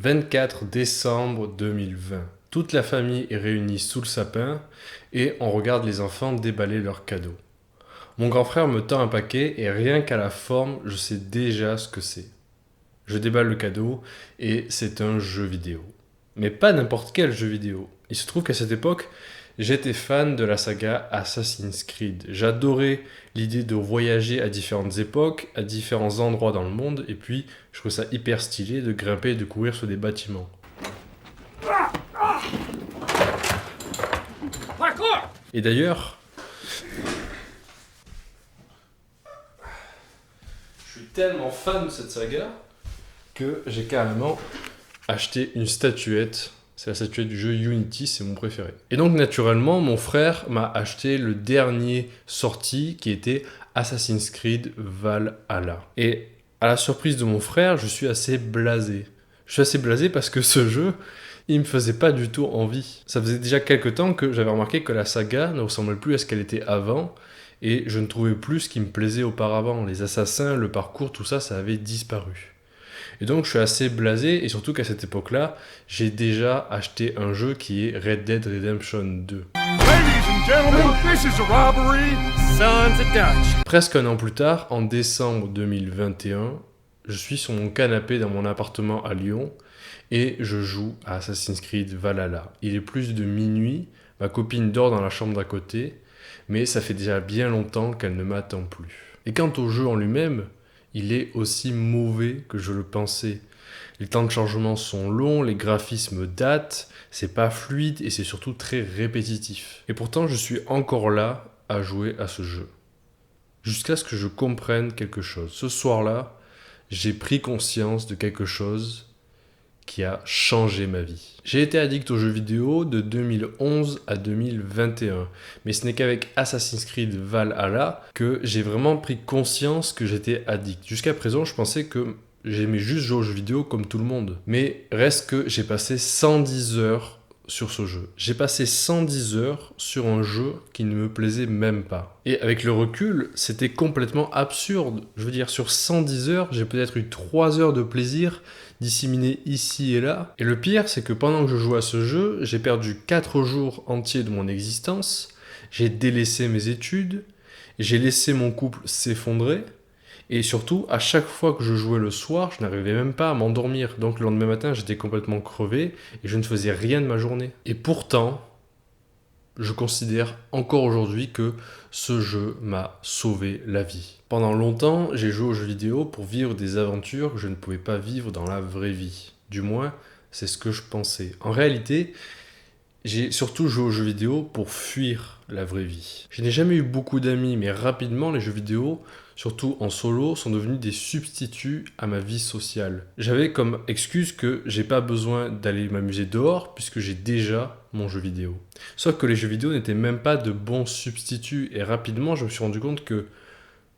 24 décembre 2020. Toute la famille est réunie sous le sapin et on regarde les enfants déballer leurs cadeaux. Mon grand frère me tend un paquet et rien qu'à la forme, je sais déjà ce que c'est. Je déballe le cadeau et c'est un jeu vidéo. Mais pas n'importe quel jeu vidéo. Il se trouve qu'à cette époque, j'étais fan de la saga Assassin's Creed. J'adorais l'idée de voyager à différentes époques, à différents endroits dans le monde, et puis je trouvais ça hyper stylé de grimper et de courir sur des bâtiments. Et d'ailleurs, je suis tellement fan de cette saga que j'ai carrément acheté une statuette. C'est la statuette du jeu Unity, c'est mon préféré. Et donc naturellement, mon frère m'a acheté le dernier sorti qui était Assassin's Creed Valhalla. Et à la surprise de mon frère, je suis assez blasé. Je suis assez blasé parce que ce jeu, il me faisait pas du tout envie. Ça faisait déjà quelques temps que j'avais remarqué que la saga ne ressemblait plus à ce qu'elle était avant, et je ne trouvais plus ce qui me plaisait auparavant. Les assassins, le parcours, tout ça, ça avait disparu. Et donc je suis assez blasé, et surtout qu'à cette époque-là, j'ai déjà acheté un jeu qui est Red Dead Redemption 2. Presque un an plus tard, en décembre 2021, je suis sur mon canapé dans mon appartement à Lyon, et je joue à Assassin's Creed Valhalla. Il est plus de minuit, ma copine dort dans la chambre d'à côté, mais ça fait déjà bien longtemps qu'elle ne m'attend plus. Et quant au jeu en lui-même, il est aussi mauvais que je le pensais. Les temps de chargement sont longs, les graphismes datent, c'est pas fluide et c'est surtout très répétitif. Et pourtant, je suis encore là à jouer à ce jeu. Jusqu'à ce que je comprenne quelque chose. Ce soir-là, j'ai pris conscience de quelque chose qui a changé ma vie. J'ai été addict aux jeux vidéo de 2011 à 2021, mais ce n'est qu'avec Assassin's Creed Valhalla que j'ai vraiment pris conscience que j'étais addict. Jusqu'à présent, je pensais que j'aimais juste jouer aux jeux vidéo comme tout le monde, mais reste que j'ai passé 110 heures sur ce jeu. J'ai passé 110 heures sur un jeu qui ne me plaisait même pas. Et avec le recul, c'était complètement absurde. Je veux dire, sur 110 heures, j'ai peut-être eu 3 heures de plaisir disséminé ici et là. Et le pire, c'est que pendant que je jouais à ce jeu, j'ai perdu 4 jours entiers de mon existence, j'ai délaissé mes études, j'ai laissé mon couple s'effondrer, et surtout, à chaque fois que je jouais le soir, je n'arrivais même pas à m'endormir. Donc le lendemain matin, j'étais complètement crevé, et je ne faisais rien de ma journée. Et pourtant, je considère encore aujourd'hui que ce jeu m'a sauvé la vie. Pendant longtemps, j'ai joué aux jeux vidéo pour vivre des aventures que je ne pouvais pas vivre dans la vraie vie. Du moins, c'est ce que je pensais. En réalité, j'ai surtout joué aux jeux vidéo pour fuir la vraie vie. Je n'ai jamais eu beaucoup d'amis, mais rapidement, les jeux vidéo, surtout en solo, sont devenus des substituts à ma vie sociale. J'avais comme excuse que j'ai pas besoin d'aller m'amuser dehors puisque j'ai déjà mon jeu vidéo. Sauf que les jeux vidéo n'étaient même pas de bons substituts, et rapidement je me suis rendu compte que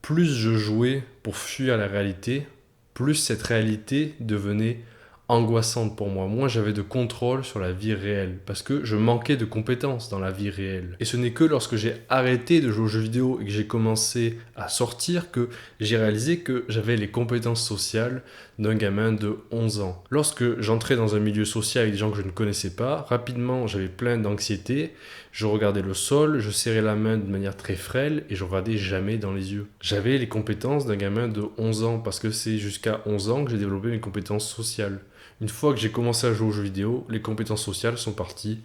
plus je jouais pour fuir la réalité, plus cette réalité devenait angoissante pour moi. Moins j'avais de contrôle sur la vie réelle, parce que je manquais de compétences dans la vie réelle. Et ce n'est que lorsque j'ai arrêté de jouer aux jeux vidéo et que j'ai commencé à sortir que j'ai réalisé que j'avais les compétences sociales d'un gamin de 11 ans. Lorsque j'entrais dans un milieu social avec des gens que je ne connaissais pas, rapidement j'avais plein d'anxiété, je regardais le sol, je serrais la main de manière très frêle et je regardais jamais dans les yeux. J'avais les compétences d'un gamin de 11 ans, parce que c'est jusqu'à 11 ans que j'ai développé mes compétences sociales. Une fois que j'ai commencé à jouer aux jeux vidéo, les compétences sociales sont parties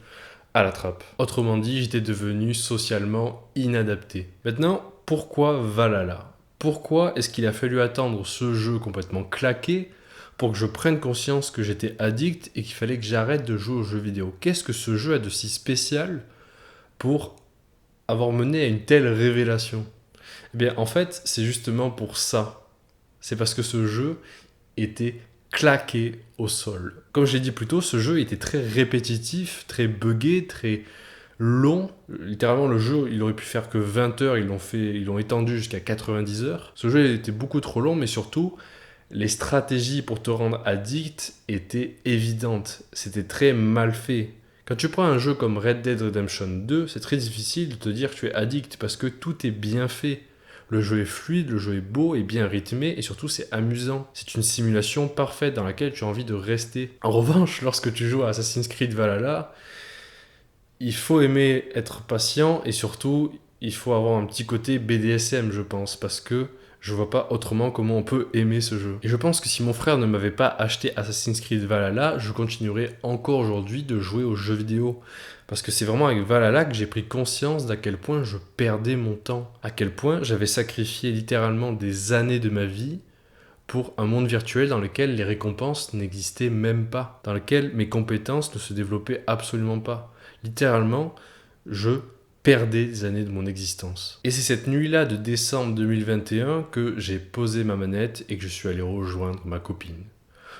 à la trappe. Autrement dit, j'étais devenu socialement inadapté. Maintenant, pourquoi Valhalla ? Pourquoi est-ce qu'il a fallu attendre ce jeu complètement claqué pour que je prenne conscience que j'étais addict et qu'il fallait que j'arrête de jouer aux jeux vidéo ? Qu'est-ce que ce jeu a de si spécial pour avoir mené à une telle révélation ? Eh bien, en fait, c'est justement pour ça. C'est parce que ce jeu était claqué au sol. Comme je l'ai dit plus tôt, ce jeu était très répétitif, très buggé, très long. Littéralement, le jeu, il aurait pu faire que 20 heures, ils l'ont étendu jusqu'à 90 heures. Ce jeu était beaucoup trop long, mais surtout, les stratégies pour te rendre addict étaient évidentes. C'était très mal fait. Quand tu prends un jeu comme Red Dead Redemption 2, c'est très difficile de te dire que tu es addict, parce que tout est bien fait. Le jeu est fluide, le jeu est beau et bien rythmé et surtout c'est amusant. C'est une simulation parfaite dans laquelle tu as envie de rester. En revanche, lorsque tu joues à Assassin's Creed Valhalla, il faut aimer être patient et surtout il faut avoir un petit côté BDSM, je pense, parce que je vois pas autrement comment on peut aimer ce jeu. Et je pense que si mon frère ne m'avait pas acheté Assassin's Creed Valhalla, je continuerais encore aujourd'hui de jouer aux jeux vidéo. Parce que c'est vraiment avec Valhalla que j'ai pris conscience d'à quel point je perdais mon temps, à quel point j'avais sacrifié littéralement des années de ma vie pour un monde virtuel dans lequel les récompenses n'existaient même pas, dans lequel mes compétences ne se développaient absolument pas. Littéralement, je perdais des années de mon existence. Et c'est cette nuit-là de décembre 2021 que j'ai posé ma manette et que je suis allé rejoindre ma copine.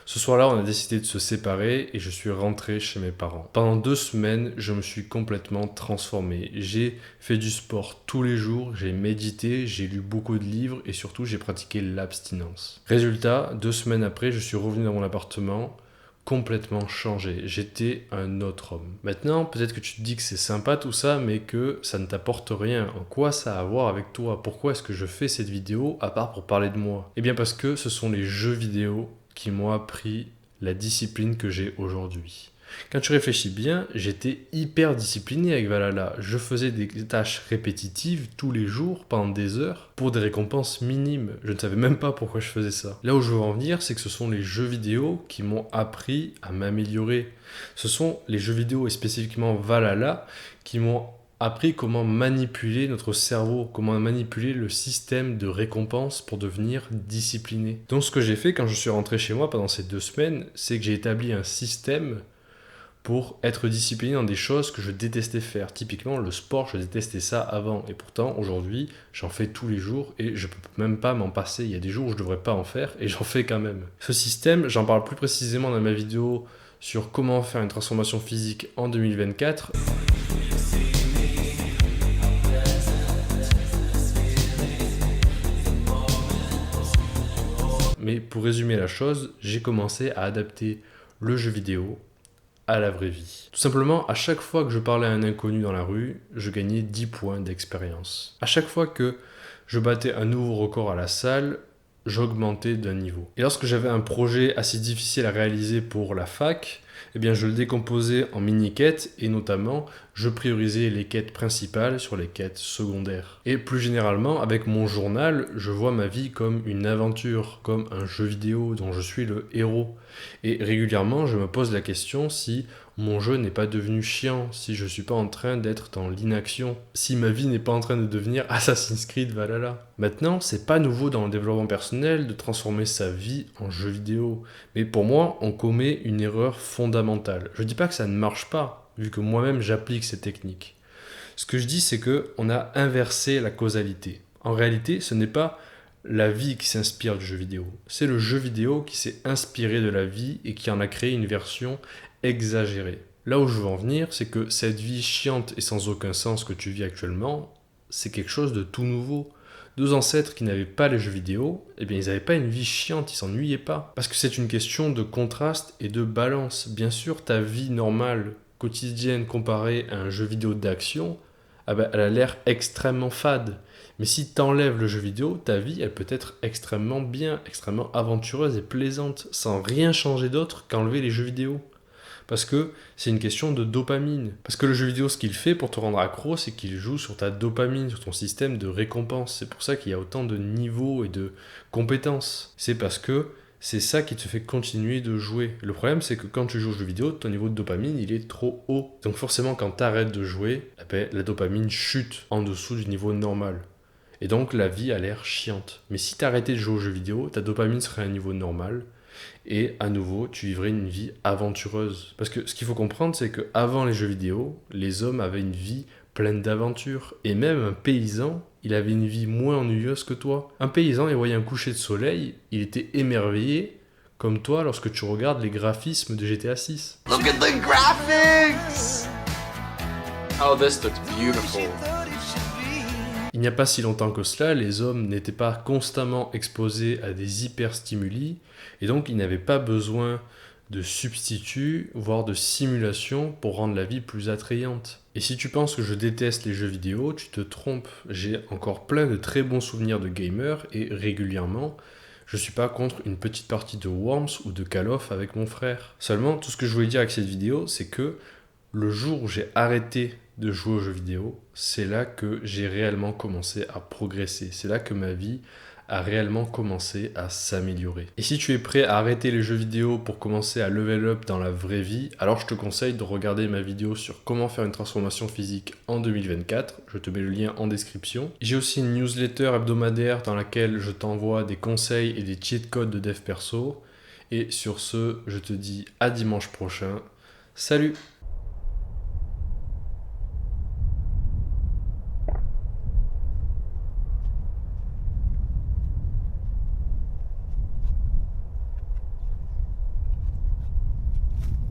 Ce soir-là, on a décidé de se séparer et je suis rentré chez mes parents. Pendant 2 semaines, je me suis complètement transformé. J'ai fait du sport tous les jours, j'ai médité, j'ai lu beaucoup de livres et surtout j'ai pratiqué l'abstinence. Résultat, 2 semaines après, je suis revenu dans mon appartement complètement changé. J'étais un autre homme. Maintenant, peut-être que tu te dis que c'est sympa tout ça, mais que ça ne t'apporte rien. En quoi ça a à voir avec toi? Pourquoi est-ce que je fais cette vidéo à part pour parler de moi? Eh bien parce que ce sont les jeux vidéo qui m'ont appris la discipline que j'ai aujourd'hui. Quand tu réfléchis bien, j'étais hyper discipliné avec Valhalla. Je faisais des tâches répétitives tous les jours pendant des heures pour des récompenses minimes. Je ne savais même pas pourquoi je faisais ça. Là où je veux en venir, c'est que ce sont les jeux vidéo qui m'ont appris à m'améliorer. Ce sont les jeux vidéo et spécifiquement Valhalla qui m'ont appris comment manipuler notre cerveau, comment manipuler le système de récompense pour devenir discipliné. Donc ce que j'ai fait quand je suis rentré chez moi pendant ces 2 semaines, c'est que j'ai établi un système pour être discipliné dans des choses que je détestais faire. Typiquement, le sport, je détestais ça avant. Et pourtant, aujourd'hui, j'en fais tous les jours et je peux même pas m'en passer. Il y a des jours où je devrais pas en faire et j'en fais quand même. Ce système, j'en parle plus précisément dans ma vidéo sur comment faire une transformation physique en 2024. Mais pour résumer la chose, j'ai commencé à adapter le jeu vidéo à la vraie vie. Tout simplement, à chaque fois que je parlais à un inconnu dans la rue, je gagnais 10 points d'expérience. À chaque fois que je battais un nouveau record à la salle, j'augmentais d'un niveau. Et lorsque j'avais un projet assez difficile à réaliser pour la fac, eh bien je le décomposais en mini-quêtes et notamment je priorisais les quêtes principales sur les quêtes secondaires. Et plus généralement, avec mon journal, je vois ma vie comme une aventure, comme un jeu vidéo dont je suis le héros. Et régulièrement, je me pose la question si mon jeu n'est pas devenu chiant, si je suis pas en train d'être dans l'inaction, si ma vie n'est pas en train de devenir Assassin's Creed Valhalla. Maintenant, c'est pas nouveau dans le développement personnel de transformer sa vie en jeu vidéo. Mais pour moi, on commet une erreur fondamentale. Je dis pas que ça ne marche pas, vu que moi-même j'applique ces techniques. Ce que je dis, c'est que on a inversé la causalité. En réalité, ce n'est pas la vie qui s'inspire du jeu vidéo. C'est le jeu vidéo qui s'est inspiré de la vie et qui en a créé une version exagérée. Là où je veux en venir, c'est que cette vie chiante et sans aucun sens que tu vis actuellement, c'est quelque chose de tout nouveau. Nos ancêtres qui n'avaient pas les jeux vidéo, eh bien ils n'avaient pas une vie chiante, ils s'ennuyaient pas. Parce que c'est une question de contraste et de balance. Bien sûr, ta vie normale, quotidienne, comparée à un jeu vidéo d'action, ah ben, elle a l'air extrêmement fade. Mais si tu enlèves le jeu vidéo, ta vie, elle peut être extrêmement bien, extrêmement aventureuse et plaisante, sans rien changer d'autre qu'enlever les jeux vidéo. Parce que c'est une question de dopamine. Parce que le jeu vidéo, ce qu'il fait pour te rendre accro, c'est qu'il joue sur ta dopamine, sur ton système de récompense. C'est pour ça qu'il y a autant de niveaux et de compétences. C'est parce que c'est ça qui te fait continuer de jouer. Le problème, c'est que quand tu joues aux jeux vidéo, ton niveau de dopamine, il est trop haut. Donc forcément, quand tu arrêtes de jouer, eh ben, la dopamine chute en dessous du niveau normal. Et donc, la vie a l'air chiante. Mais si tu arrêtais de jouer aux jeux vidéo, ta dopamine serait à un niveau normal. Et à nouveau, tu vivrais une vie aventureuse. Parce que ce qu'il faut comprendre, c'est qu'avant les jeux vidéo, les hommes avaient une vie pleine d'aventures. Et même un paysan, il avait une vie moins ennuyeuse que toi. Un paysan, il voyait un coucher de soleil, il était émerveillé, comme toi lorsque tu regardes les graphismes de GTA 6. Look at the graphics! Oh, this looks beautiful. Il n'y a pas si longtemps que cela, les hommes n'étaient pas constamment exposés à des hyperstimuli et donc ils n'avaient pas besoin de substituts, voire de simulations pour rendre la vie plus attrayante. Et si tu penses que je déteste les jeux vidéo, tu te trompes. J'ai encore plein de très bons souvenirs de gamer et régulièrement, je suis pas contre une petite partie de Worms ou de Call of avec mon frère. Seulement, tout ce que je voulais dire avec cette vidéo, c'est que le jour où j'ai arrêté de jouer aux jeux vidéo, c'est là que j'ai réellement commencé à progresser. C'est là que ma vie a réellement commencé à s'améliorer. Et si tu es prêt à arrêter les jeux vidéo pour commencer à level up dans la vraie vie, alors je te conseille de regarder ma vidéo sur comment faire une transformation physique en 2024. Je te mets le lien en description. J'ai aussi une newsletter hebdomadaire dans laquelle je t'envoie des conseils et des cheat codes de dev perso. Et sur ce, je te dis à dimanche prochain. Salut!